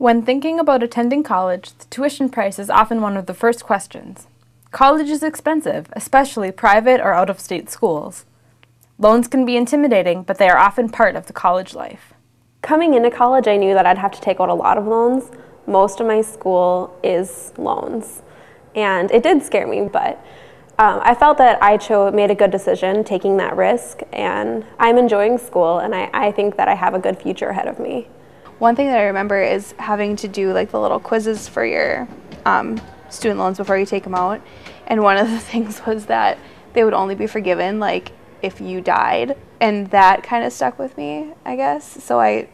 When thinking about attending college, the tuition price is often one of the first questions. College is expensive, especially private or out-of-state schools. Loans can be intimidating, but they are often part of the college life. Coming into college, I knew that I'd have to take out a lot of loans. Most of my school is loans, and it did scare me, but I felt that I made a good decision taking that risk, and I'm enjoying school, and I think that I have a good future ahead of me. One thing that I remember is having to do like the little quizzes for your student loans before you take them out, and one of the things was that they would only be forgiven like if you died, and that kind of stuck with me, I guess. So I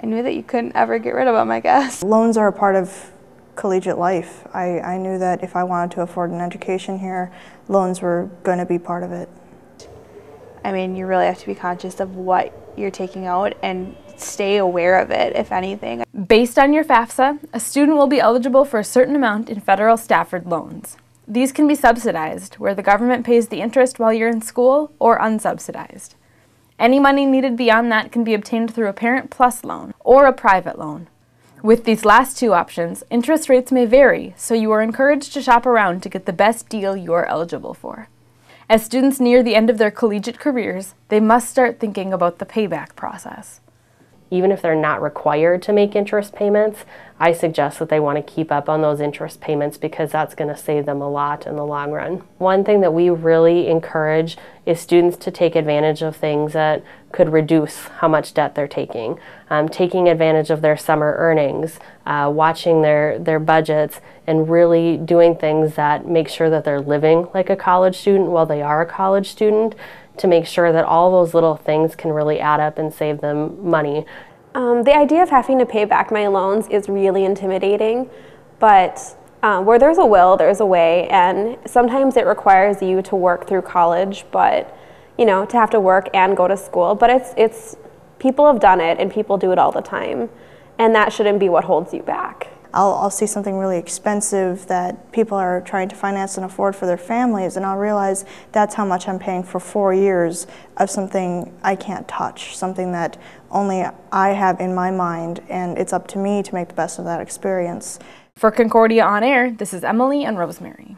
knew that you couldn't ever get rid of them, I guess. Loans are a part of collegiate life. I knew that if I wanted to afford an education here, loans were going to be part of it. I mean, you really have to be conscious of what you're taking out and stay aware of it, if anything. Based on your FAFSA, a student will be eligible for a certain amount in federal Stafford loans. These can be subsidized, where the government pays the interest while you're in school, or unsubsidized. Any money needed beyond that can be obtained through a Parent Plus loan or a private loan. With these last two options, interest rates may vary, so you are encouraged to shop around to get the best deal you are eligible for. As students near the end of their collegiate careers, they must start thinking about the payback process. Even if they're not required to make interest payments, I suggest that they want to keep up on those interest payments because that's going to save them a lot in the long run. One thing that we really encourage is students to take advantage of things that could reduce how much debt they're taking. Taking advantage of their summer earnings, watching their budgets, and really doing things that make sure that they're living like a college student while they are a college student, to make sure that all those little things can really add up and save them money. The idea of having to pay back my loans is really intimidating, but where there's a will, there's a way, and sometimes it requires you to work through college, but to have to work and go to school. But it's people have done it, and people do it all the time, and that shouldn't be what holds you back. I'll see something really expensive that people are trying to finance and afford for their families, and I'll realize that's how much I'm paying for 4 years of something I can't touch, something that only I have in my mind, and it's up to me to make the best of that experience. For Concordia On Air, this is Emily and Rosemary.